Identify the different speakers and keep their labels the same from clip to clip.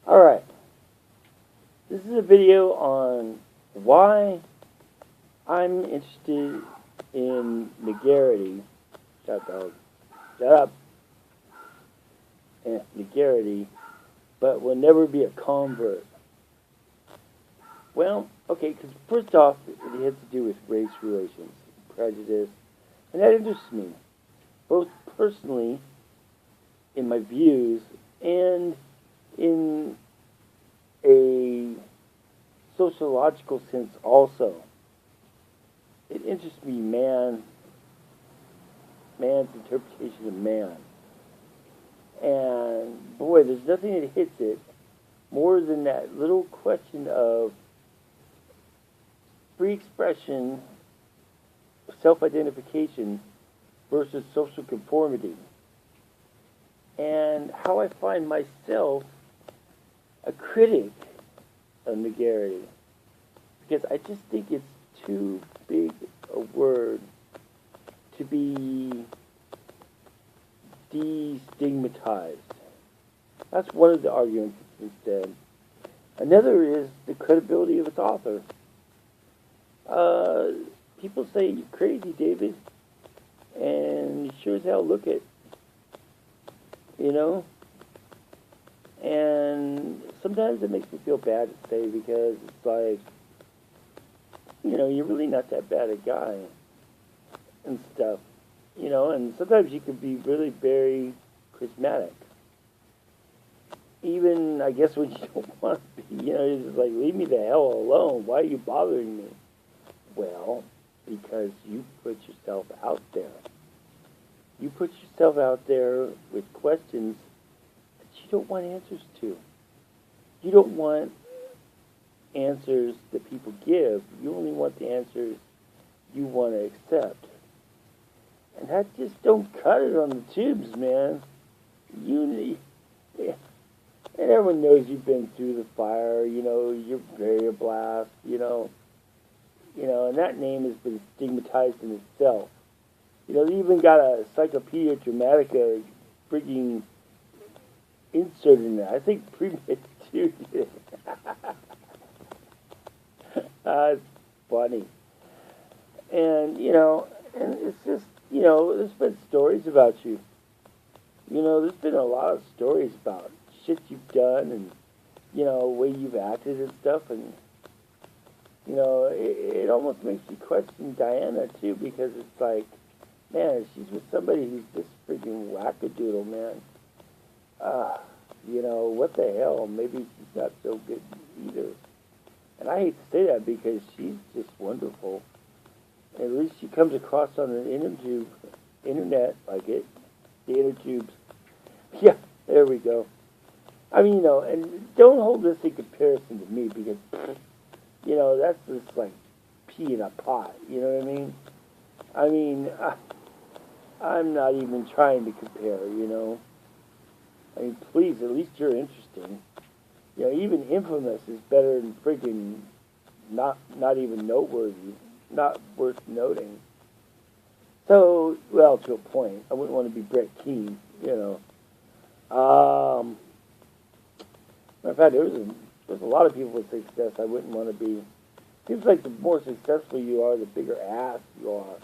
Speaker 1: Alright, this is a video on why I'm interested in niggarity. Shut up. And niggarity, but will never be a convert. Well, okay, because first off, it has to do with race relations, prejudice, and that interests me, both personally, in my views, and in a sociological sense also. It interests me, man's interpretation of man. And boy, there's nothing that hits it more than that little question of free expression, self-identification versus social conformity. And how I find myself a critic of niggarity. Because I just think it's too big a word to be destigmatized. That's one of the arguments instead. Another is the credibility of its author. People say, "You're crazy, David," and you sure as hell look it. You know? And sometimes it makes me feel bad to say, because it's like, you're really not that bad a guy and stuff. And sometimes you can be really very charismatic. Even, I guess, when you don't want to be, you're just like, leave me the hell alone. Why are you bothering me? Well, because you put yourself out there. You put yourself out there with questions that you don't want answers to. You don't want answers that people give. You only want the answers you want to accept. And that just don't cut it on the tubes, man. And everyone knows you've been through the fire, you're very blast, and that name has been stigmatized in itself. They even got a Encyclopedia Dramatica freaking insert in there. I think premeditated. It's funny. And, and it's just, there's been stories about you. There's been a lot of stories about shit you've done and, the way you've acted and stuff. And, it almost makes you question Diana, too, because it's like, man, she's with somebody who's this freaking wackadoodle, man. What the hell? Maybe she's not so good either. And I hate to say that because she's just wonderful. At least she comes across on the internet like it. The inner tubes. Yeah, there we go. I mean, and don't hold this in comparison to me because, that's just like pea in a pot. You know what I mean? I mean, I'm not even trying to compare, I mean, please, at least you're interesting. Even infamous is better than freaking not even noteworthy, not worth noting. So, well, to a point. I wouldn't want to be Brett Keane, Matter of fact, there's a lot of people with success I wouldn't want to be. Seems like the more successful you are, the bigger ass you are.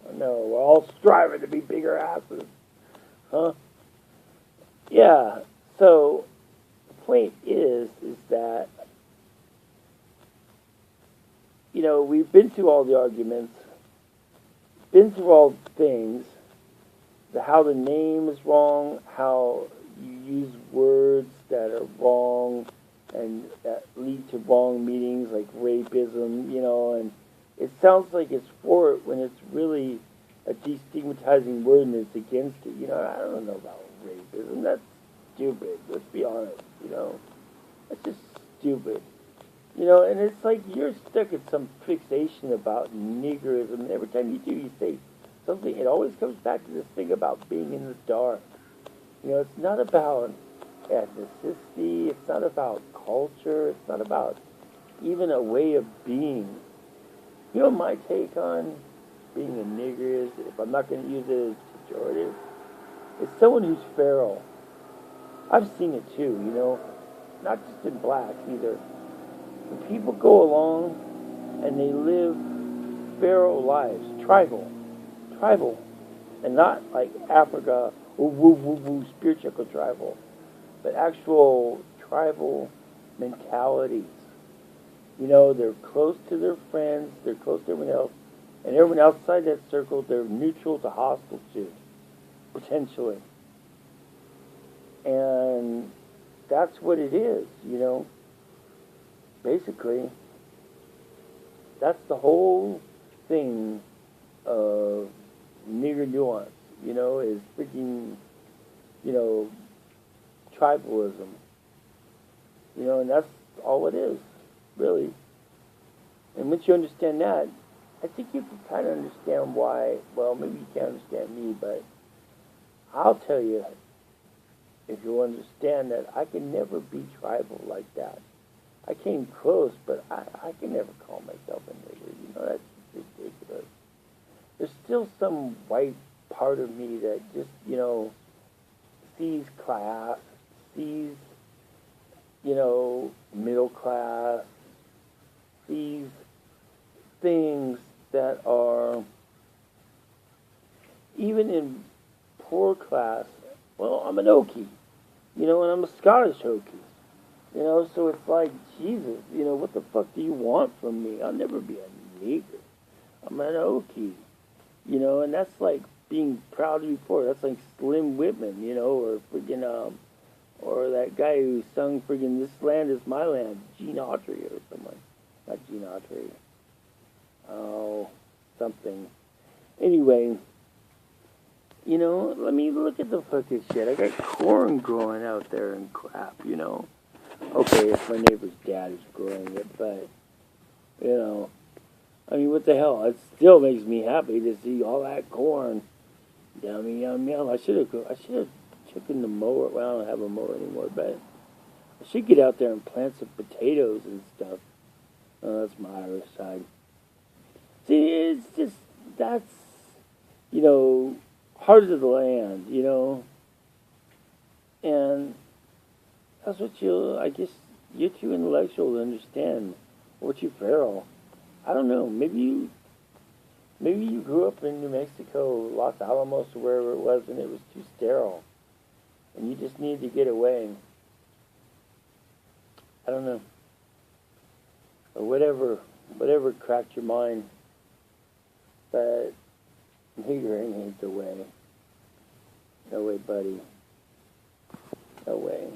Speaker 1: I know, we're all striving to be bigger asses. Huh? Yeah, so the point is that, we've been through all the arguments, been through all the things, how the name is wrong, how you use words that are wrong and that lead to wrong meanings like rapism, and it sounds like it's for it when it's really a destigmatizing word and it's against it. I don't know about rapism. That's stupid. Let's be honest, That's just stupid. And it's like you're stuck in some fixation about niggerism. And every time you do, you say something. It always comes back to this thing about being in the dark. It's not about ethnicity. It's not about culture. It's not about even a way of being. My take on being a nigger is, if I'm not going to use it as pejorative, it's someone who's feral. I've seen it too, you know, not just in blacks either. When people go along and they live pharaoh lives, tribal, and not like Africa, woo woo woo woo, spiritual tribal, but actual tribal mentalities. You know, they're close to their friends, they're close to everyone else, and everyone outside that circle, they're neutral to hostile to, potentially. And that's what it is, you know. Basically, that's the whole thing of nigger nuance, you know, is freaking, you know, tribalism. You know, and that's all it is, really. And once you understand that, I think you can kind of understand why, well, maybe you can't understand me, but I'll tell you, if you understand that I can never be tribal like that. I came close, but I can never call myself a nigger. You know, that's ridiculous. There's still some white part of me that just, you know, sees class, sees, you know, middle class, sees things that are, even in poor class, well, I'm an Okie, you know, and I'm a Scottish Okie. You know, so it's like, Jesus, you know, what the fuck do you want from me? I'll never be a nigger. I'm an Okie. You know, and that's like being proud to be poor. That's like Slim Whitman, you know, or friggin', or that guy who sung friggin' This Land Is My Land, Gene Autry or someone. Not Gene Autry. Oh, something. Anyway, you know, let me look at the fucking shit. I got corn growing out there and crap, you know. Okay, if my neighbor's dad is growing it, but, you know, I mean, what the hell? It still makes me happy to see all that corn. Yummy, yum, yum. I should have taken the mower. Well, I don't have a mower anymore, but I should get out there and plant some potatoes and stuff. Oh, that's my Irish side. See, it's just, that's, you know, heart of the land, you know, and that's what I guess you're too intellectual to understand. What you feral. I don't know. Maybe you grew up in New Mexico, Los Alamos, or wherever it was, and it was too sterile, and you just needed to get away. I don't know. Or whatever cracked your mind. But niggering ain't the way. No way, buddy. No way.